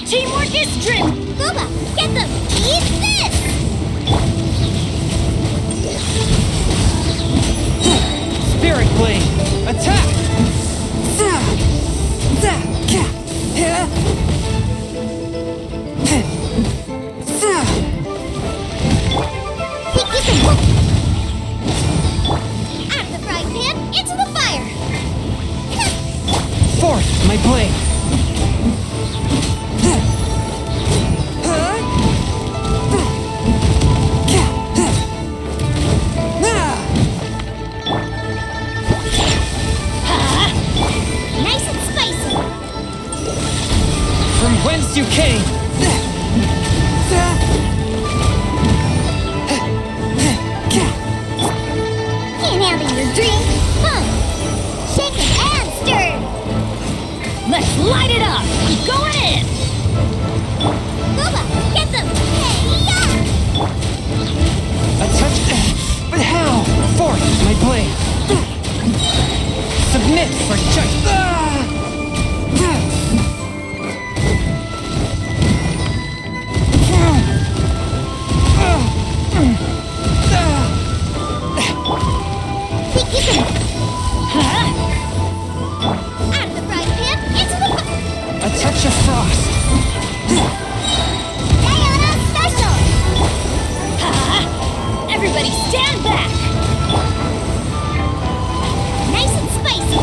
Teamwork is dream! Booba, get them! Eat this! Spirit Blade! Attack! Out of the frying pan, into the fire! Forth, my blade! Nice and spicy! From whence you came! Can't handle your drink, huh? Shaken and stirred! Let's light it up! I'm going in! Booba, get them! Hey-ya! A touch... But how? Forth, my blade! Submit for justice! Out of the frying pan, into the fire! A touch of frost! Diana special! Ha! Everybody stand back! Nice and spicy!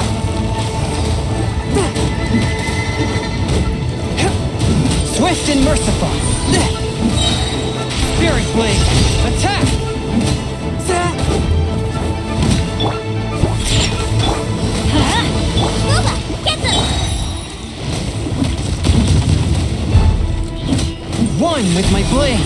Swift and merciful! Spirit Blade! Attack! Booba, get them! One with my blade!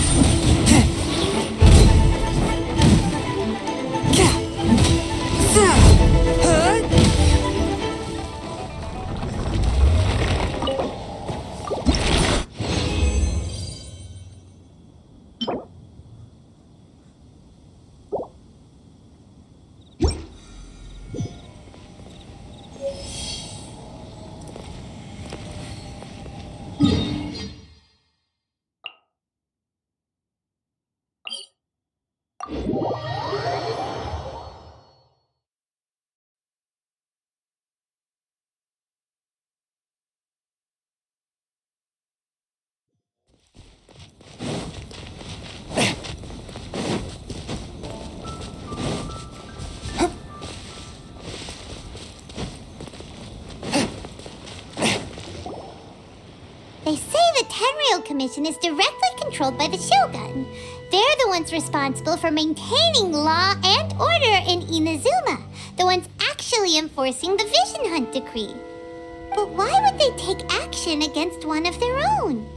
They say the Tenryou Commission is directly controlled by the Shogun. They're the ones responsible for maintaining law and order in Inazuma, the ones actually enforcing the Vision Hunt decree. But why would they take action against one of their own?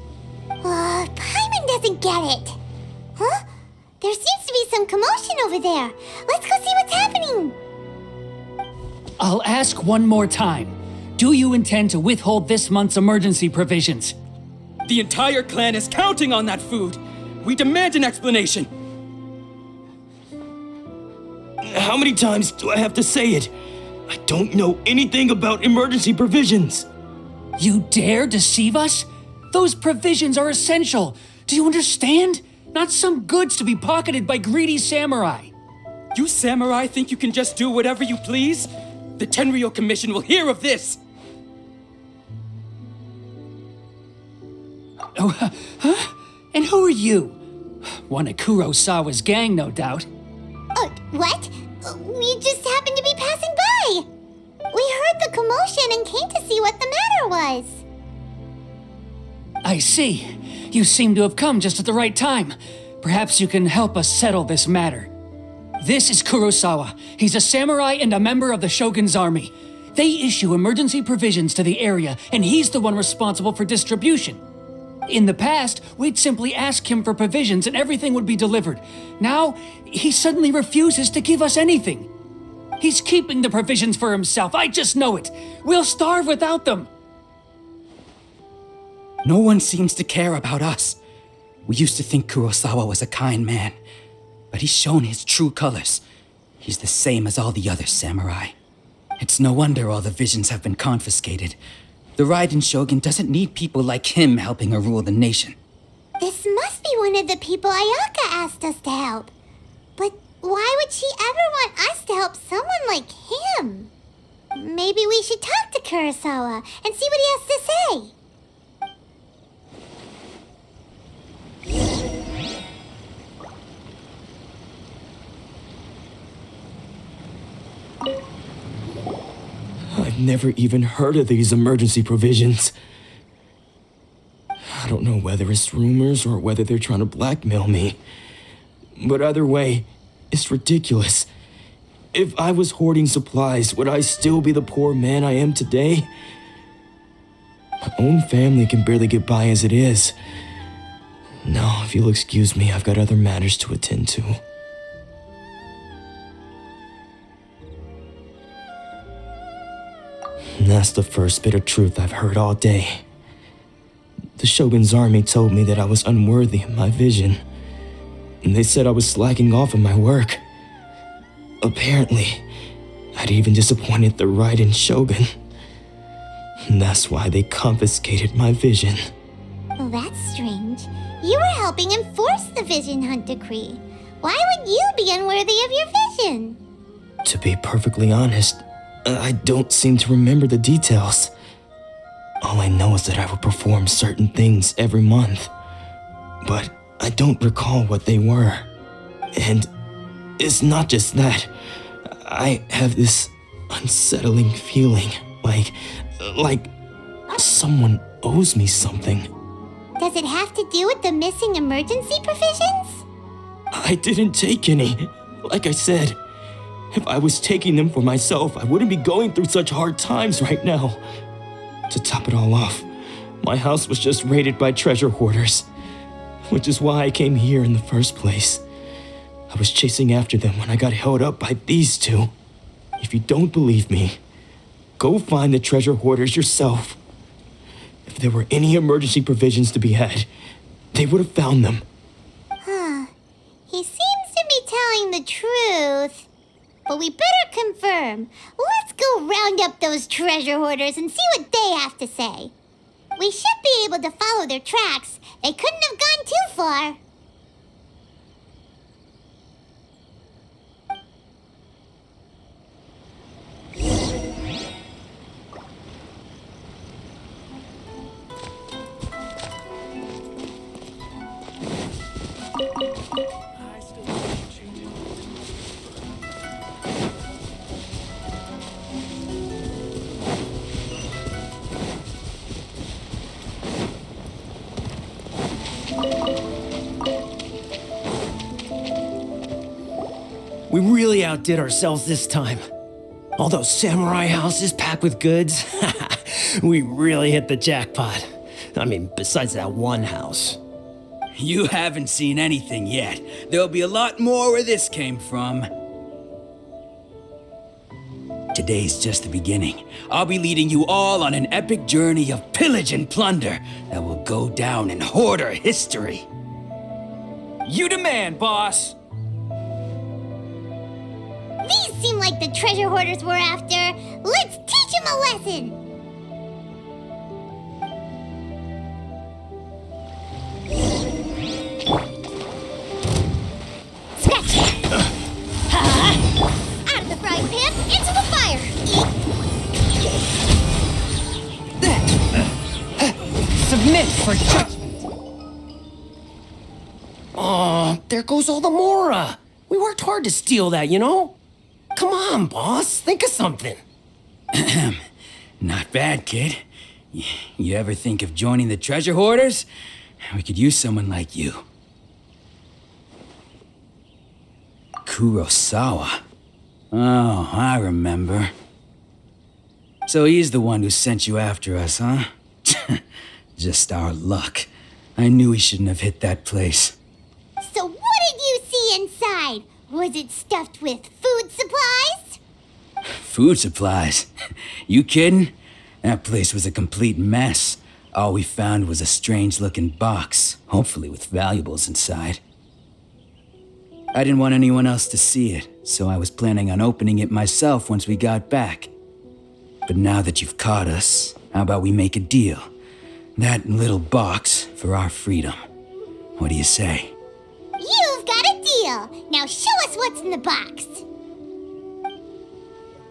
Paimon doesn't get it. Huh? There seems to be some commotion over there. Let's go see what's happening. I'll ask one more time. Do you intend to withhold this month's emergency provisions? The entire clan is counting on that food. We demand an explanation. How many times do I have to say it? I don't know anything about emergency provisions. You dare deceive us? Those provisions are essential. Do you understand? Not some goods to be pocketed by greedy samurai. You samurai think you can just do whatever you please? The Tenryou Commission will hear of this. Oh, huh? And who are you? One of Kurosawa's gang, no doubt. What? We just happened to be passing by. We heard the commotion and came to see what the matter was. I see. You seem to have come just at the right time. Perhaps you can help us settle this matter. This is Kurosawa. He's a samurai and a member of the Shogun's army. They issue emergency provisions to the area, and he's the one responsible for distribution. In the past, we'd simply ask him for provisions and everything would be delivered. Now, he suddenly refuses to give us anything. He's keeping the provisions for himself, I just know it. We'll starve without them. No one seems to care about us. We used to think Kurosawa was a kind man, but he's shown his true colors. He's the same as all the other samurai. It's no wonder all the visions have been confiscated. The Raiden Shogun doesn't need people like him helping her rule the nation. This must be one of the people Ayaka asked us to help. But why would she ever want us to help someone like him? Maybe we should talk to Kurosawa and see what he has to say. I've never even heard of these emergency provisions. I don't know whether it's rumors or whether they're trying to blackmail me. But either way, it's ridiculous. If I was hoarding supplies, would I still be the poor man I am today? My own family can barely get by as it is. Now, if you'll excuse me, I've got other matters to attend to. And that's the first bit of truth I've heard all day. The Shogun's army told me that I was unworthy of my vision. And they said I was slacking off in my work. Apparently, I'd even disappointed the Raiden Shogun. And that's why they confiscated my vision. Well, that's strange. You were helping enforce the Vision Hunt Decree. Why would you be unworthy of your vision? To be perfectly honest, I don't seem to remember the details. All I know is that I would perform certain things every month. But I don't recall what they were. And it's not just that. I have this unsettling feeling, like someone owes me something. Does it have to do with the missing emergency provisions? I didn't take any. Like I said, if I was taking them for myself, I wouldn't be going through such hard times right now. To top it all off, my house was just raided by treasure hoarders, which is why I came here in the first place. I was chasing after them when I got held up by these two. If you don't believe me, go find the treasure hoarders yourself. If there were any emergency provisions to be had, they would have found them. He seems to be telling the truth. But we better confirm. Let's go round up those treasure hoarders and see what they have to say. We should be able to follow their tracks. They couldn't have gone too far. We really outdid ourselves this time. All those samurai houses packed with goods. We really hit the jackpot. I mean, besides that one house. You haven't seen anything yet. There'll be a lot more where this came from. Today's just the beginning. I'll be leading you all on an epic journey of pillage and plunder that will go down in hoarder history. You demand, boss! These seem like the treasure hoarders we're after. Let's teach them a lesson. Scratch! Out of the frying pan, into the fire! Submit for judgment. Oh, there goes all the Mora. We worked hard to steal that, you know? Come on, boss. Think of something. Not bad, kid. You ever think of joining the treasure hoarders? We could use someone like you. Kurosawa. Oh, I remember. So he's the one who sent you after us, huh? Just our luck. I knew he shouldn't have hit that place. So what did you see inside? Was it stuffed with food supplies? Food supplies? You kidding? That place was a complete mess. All we found was a strange-looking box, hopefully with valuables inside. I didn't want anyone else to see it, so I was planning on opening it myself once we got back. But now that you've caught us, How about we make a deal? That little box for our freedom. What do you say? You've got a deal. Now show us what's in the box.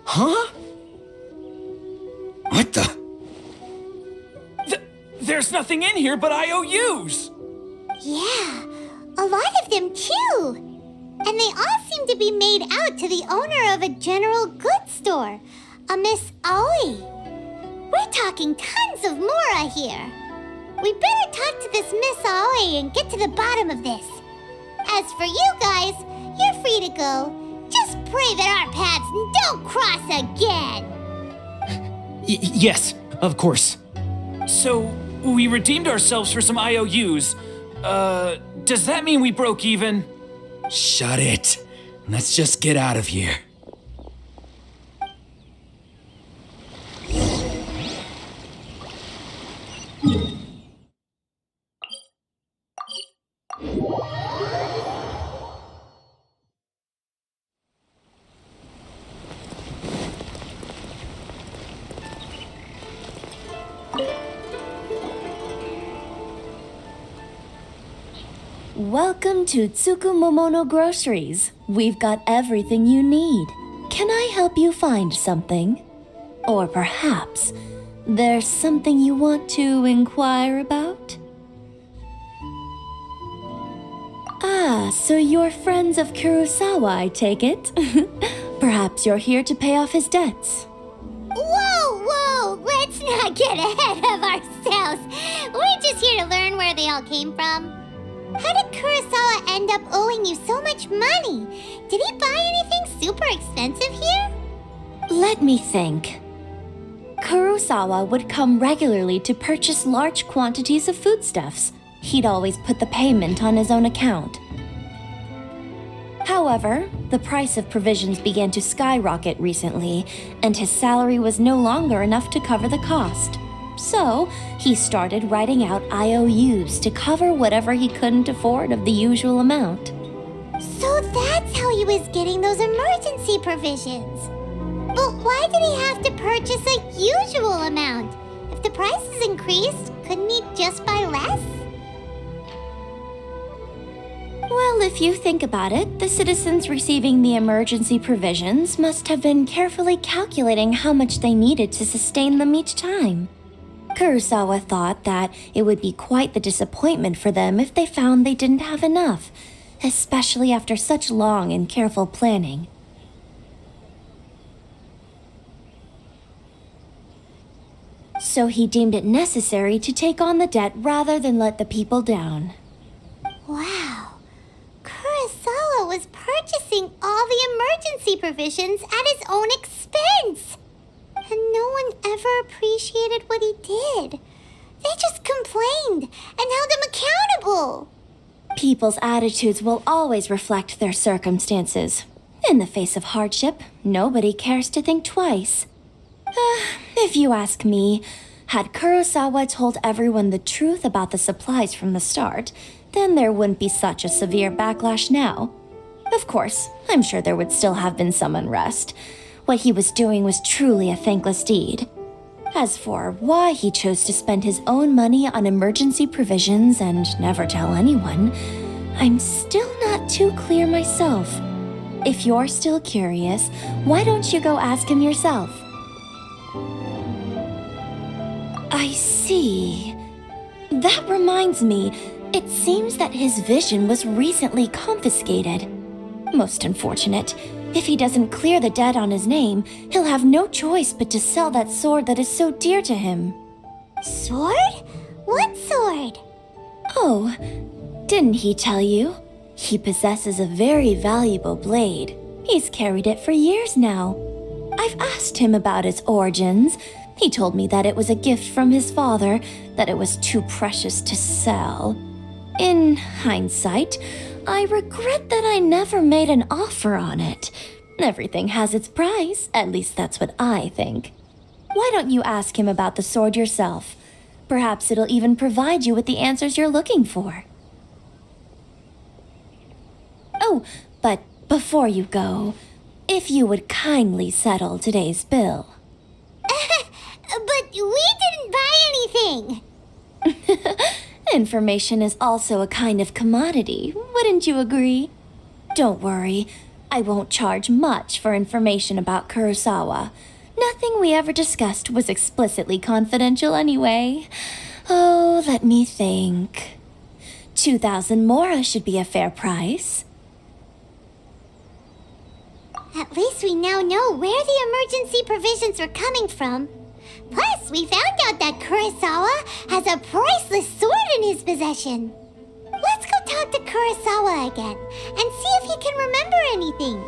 Huh? What the? There's nothing in here but IOUs! Yeah, a lot of them too. And they all seem to be made out to the owner of a general goods store, a Miss Aoi. We're talking tons of mora here. We better talk to this Miss Aoi and get to the bottom of this. As for you guys, you're free to go. Just pray that our paths don't cross again. Yes, of course. So, we redeemed ourselves for some IOUs. Does that mean we broke even? Shut it. Let's just get out of here. Welcome to Tsukumomono Groceries. We've got everything you need. Can I help you find something? Or perhaps there's something you want to inquire about? Ah, so you're friends of Kurosawa, I take it? Perhaps you're here to pay off his debts. Whoa, let's not get ahead of ourselves. We're just here to learn where they all came from. How did Kurosawa end up owing you so much money? Did he buy anything super expensive here? Let me think. Kurosawa would come regularly to purchase large quantities of foodstuffs. He'd always put the payment on his own account. However, the price of provisions began to skyrocket recently, and his salary was no longer enough to cover the cost. So, he started writing out IOUs to cover whatever he couldn't afford of the usual amount. So that's how he was getting those emergency provisions. But why did he have to purchase a usual amount? If the prices increased, couldn't he just buy less? Well, if you think about it, the citizens receiving the emergency provisions must have been carefully calculating how much they needed to sustain them each time. Kurosawa thought that it would be quite the disappointment for them if they found they didn't have enough, especially after such long and careful planning. So he deemed it necessary to take on the debt rather than let the people down. Wow. Kurosawa was purchasing all the emergency provisions at his own expense. And no one ever appreciated what he did. They just complained and held him accountable. People's attitudes will always reflect their circumstances. In the face of hardship, nobody cares to think twice. If you ask me, had Kurosawa told everyone the truth about the supplies from the start, then there wouldn't be such a severe backlash now. Of course, I'm sure there would still have been some unrest. What he was doing was truly a thankless deed. As for why he chose to spend his own money on emergency provisions and never tell anyone, I'm still not too clear myself. If you're still curious, why don't you go ask him yourself? I see. That reminds me, it seems that his vision was recently confiscated. Most unfortunate. If he doesn't clear the debt on his name, he'll have no choice but to sell that sword that is so dear to him. Sword? What sword? Oh, didn't he tell you? He possesses a very valuable blade. He's carried it for years now. I've asked him about its origins. He told me that it was a gift from his father, that it was too precious to sell. In hindsight, I regret that I never made an offer on it. Everything has its price, at least that's what I think. Why don't you ask him about the sword yourself? Perhaps it'll even provide you with the answers you're looking for. Oh, but before you go, if you would kindly settle today's bill. But we didn't lying. Information is also a kind of commodity, wouldn't you agree? Don't worry, I won't charge much for information about Kurosawa. Nothing we ever discussed was explicitly confidential anyway. Oh, let me think. 2,000 mora should be a fair price. At least we now know where the emergency provisions were coming from. Plus, we found out that Kurosawa has a priceless sword in his possession. Let's go talk to Kurosawa again and see if he can remember anything.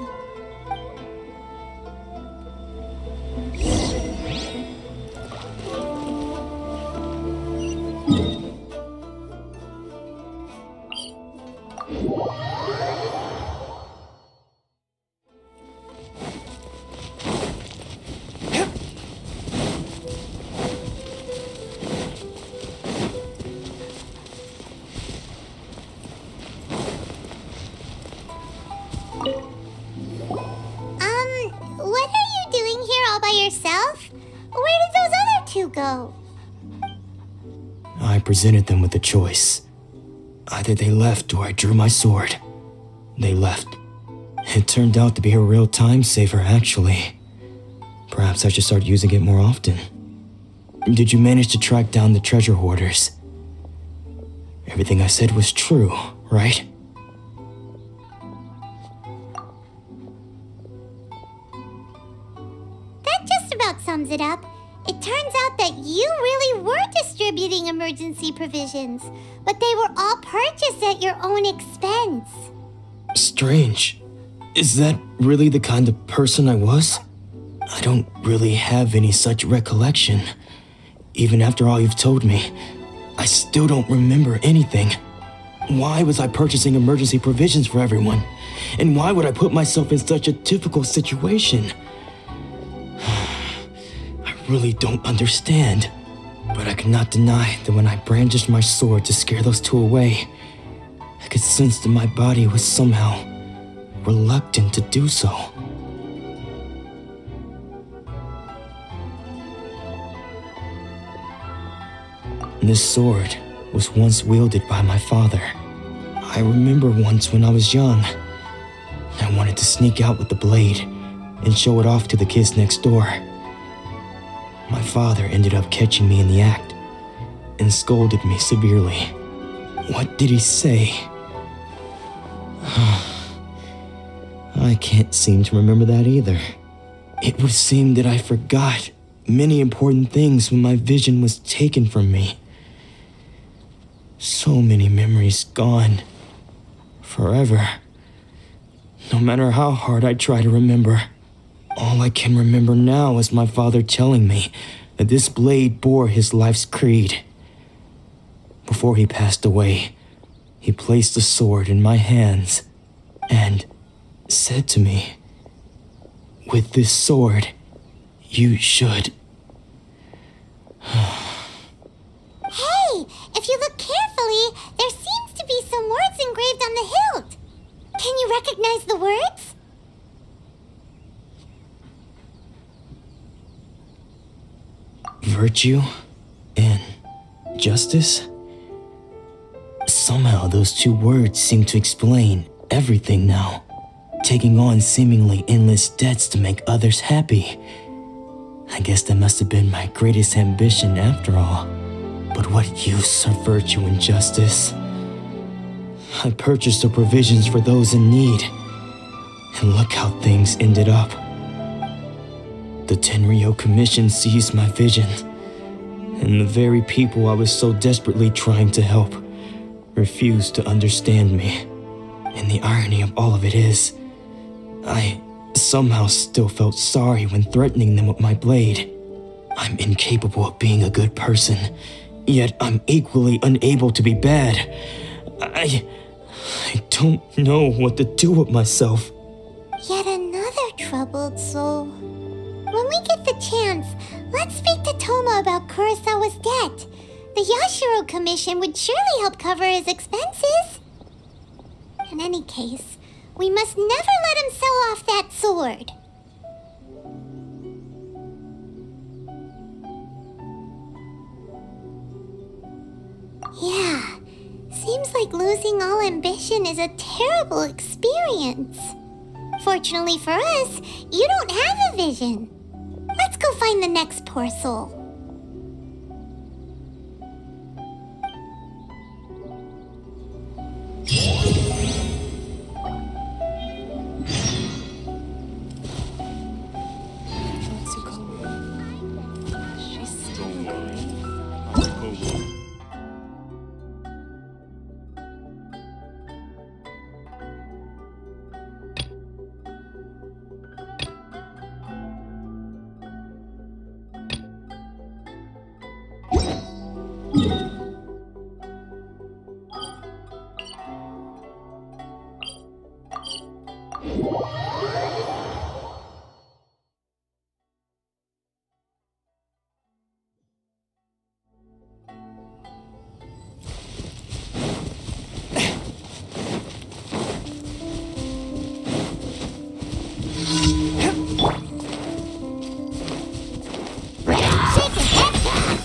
What are you doing here all by yourself? Where did those other two go? I presented them with a choice. Either they left or I drew my sword. They left. It turned out to be a real time saver, actually. Perhaps I should start using it more often. Did you manage to track down the treasure hoarders? Everything I said was true, right? That just about sums it up. It turns out that you really were distributing emergency provisions, but they were all purchased at your own expense. Strange. Is that really the kind of person I was? I don't really have any such recollection. Even after all you've told me, I still don't remember anything. Why was I purchasing emergency provisions for everyone? And why would I put myself in such a difficult situation? I really don't understand. But I cannot deny that when I brandished my sword to scare those two away, I could sense that my body was somehow reluctant to do so. This sword was once wielded by my father. I remember once when I was young, I wanted to sneak out with the blade and show it off to the kids next door. My father ended up catching me in the act and scolded me severely. What did he say? I can't seem to remember that either. It would seem that I forgot many important things when my vision was taken from me. So many memories gone. Forever. No matter how hard I try to remember, all I can remember now is my father telling me that this blade bore his life's creed. Before he passed away, he placed the sword in my hands and said to me, "With this sword, you should..." Hey, if you look carefully, there seems to be some words engraved on the hilt. Can you recognize the words? Virtue and justice? Somehow those two words seem to explain everything now. Taking on seemingly endless debts to make others happy. I guess that must have been my greatest ambition after all. But what use are virtue and justice? I purchased the provisions for those in need, and look how things ended up. The Tenryo Commission seized my vision, and the very people I was so desperately trying to help refused to understand me. And the irony of all of it is, I somehow still felt sorry when threatening them with my blade. I'm incapable of being a good person, yet I'm equally unable to be bad. I don't know what to do with myself. Yet another troubled soul. When we get the chance, let's speak to Toma about Kurosawa's debt. The Yashiro Commission would surely help cover his expenses. In any case, we must never let him sell off that sword. Yeah, seems like losing all ambition is a terrible experience. Fortunately for us, you don't have a vision. Let's go find the next poor soul.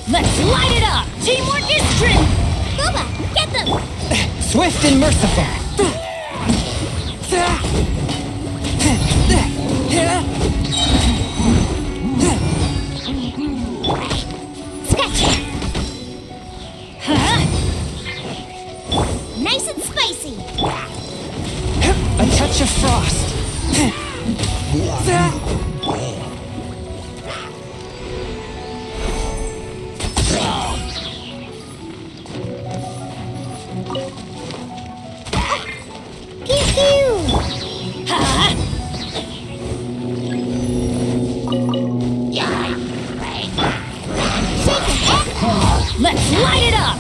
Let's light it up! Teamwork is strength! Booba, get them! Swift and merciful. Scratch! Huh? Nice and spicy! A touch of frost. Pew pew! Huh? Let's light it up!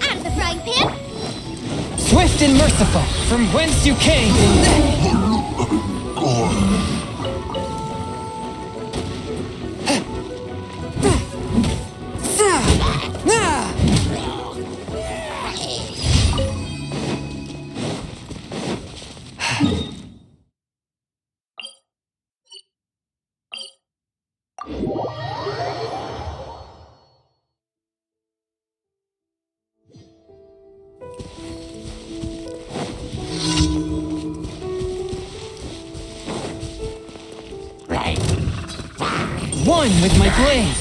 Out of the frying pan! Swift and merciful, from whence you came. One with my blade.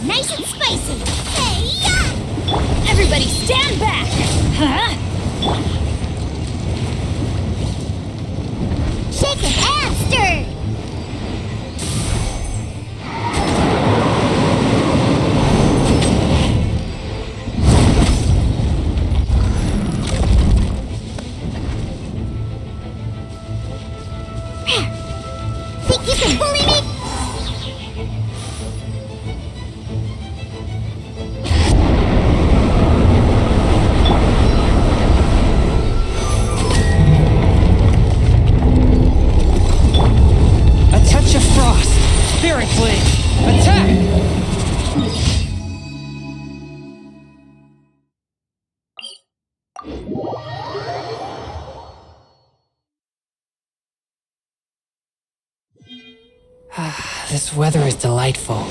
Nice and spicy! Hey-ya! Everybody stand back! Huh? Shaken and stirred! Think you can bully me? A touch of frost. Spirit blade. Attack! This weather is delightful. Out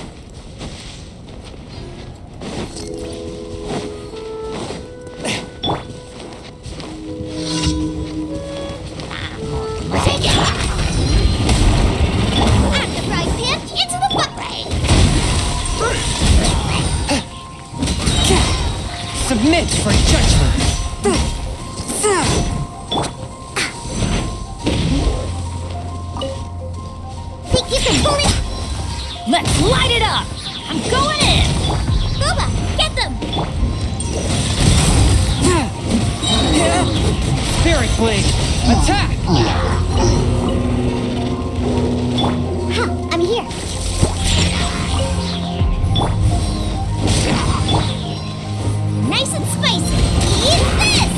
of the frying pan, into the butt rain! Submit for judgment. Think you can pull it? Let's light it up! I'm going in! Booba, get them! Spirit Blade, attack! Huh, I'm here. Nice and spicy. Eat this!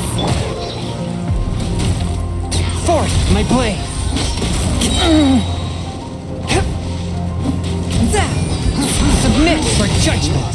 Forth, my blade! Submit for judgment!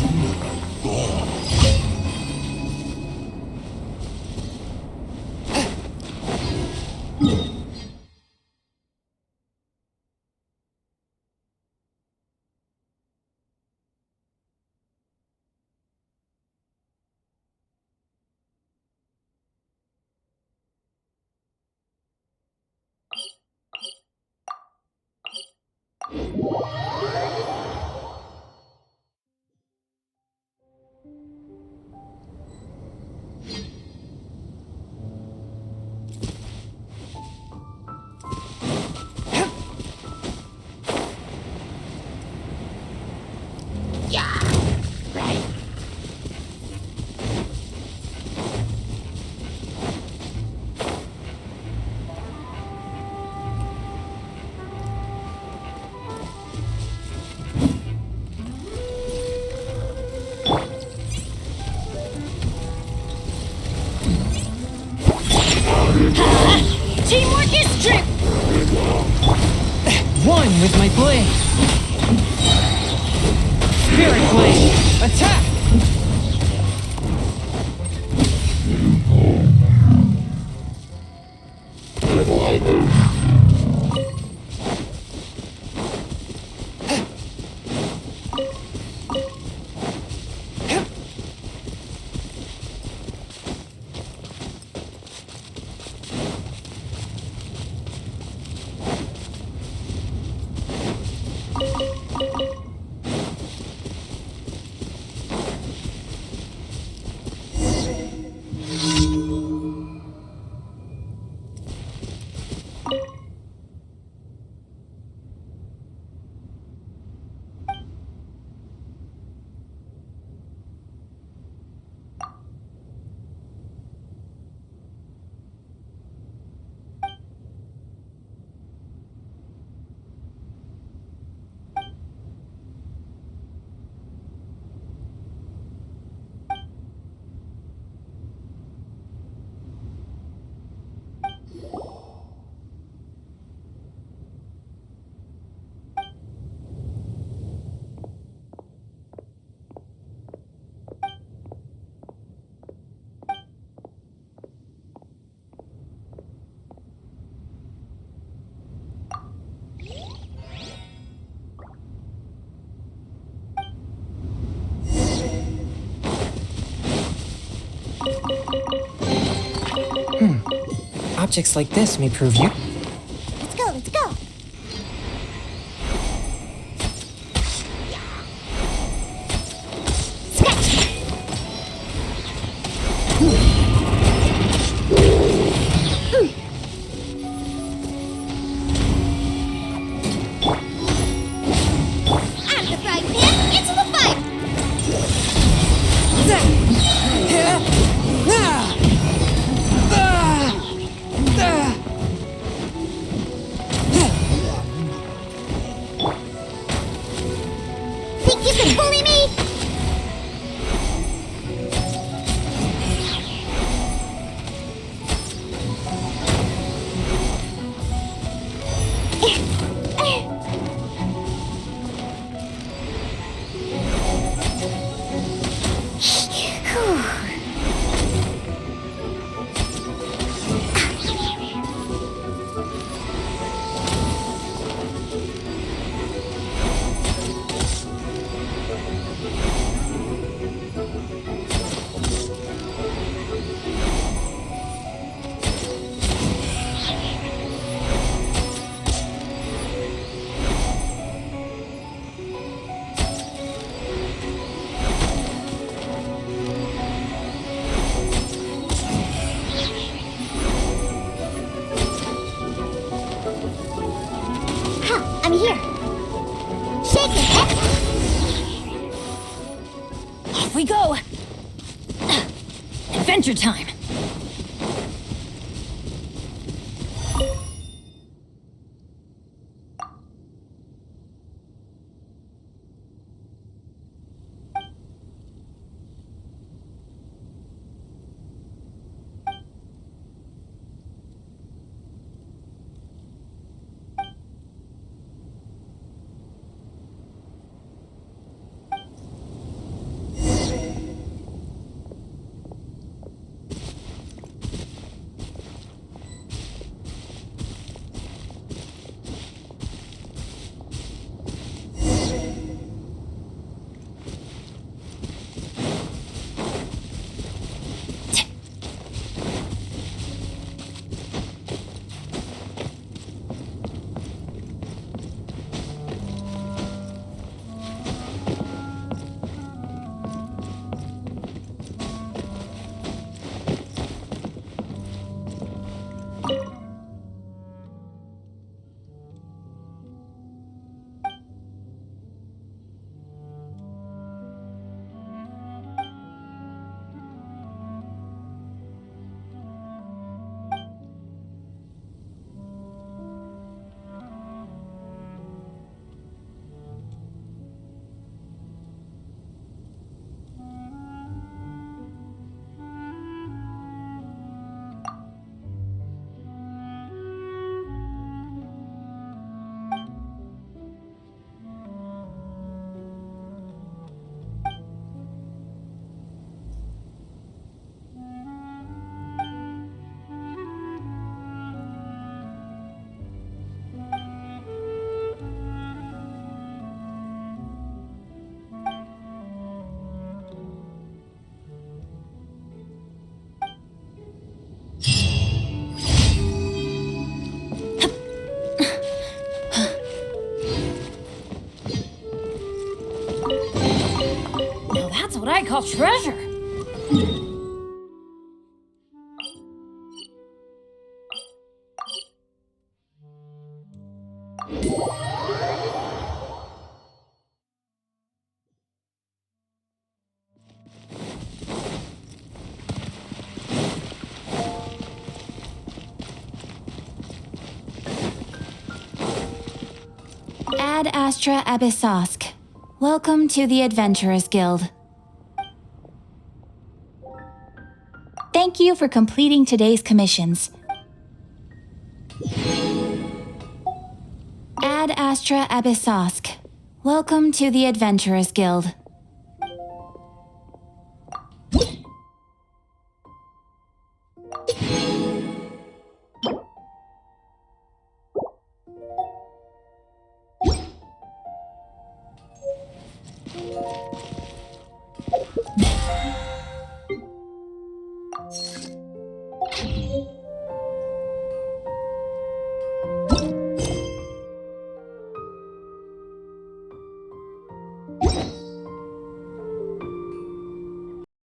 Teamwork is strip! One with my blade! Spirit Blade, attack! Objects like this may prove you. Let's go, let's go. Scratch! Out of the frying pan, into the fire! adventure time. What I call treasure. Ad Astra Abyssosk. Welcome to the Adventurers Guild. Thank you for completing today's commissions. Ad Astra Abyssosk. Welcome to the Adventurers Guild.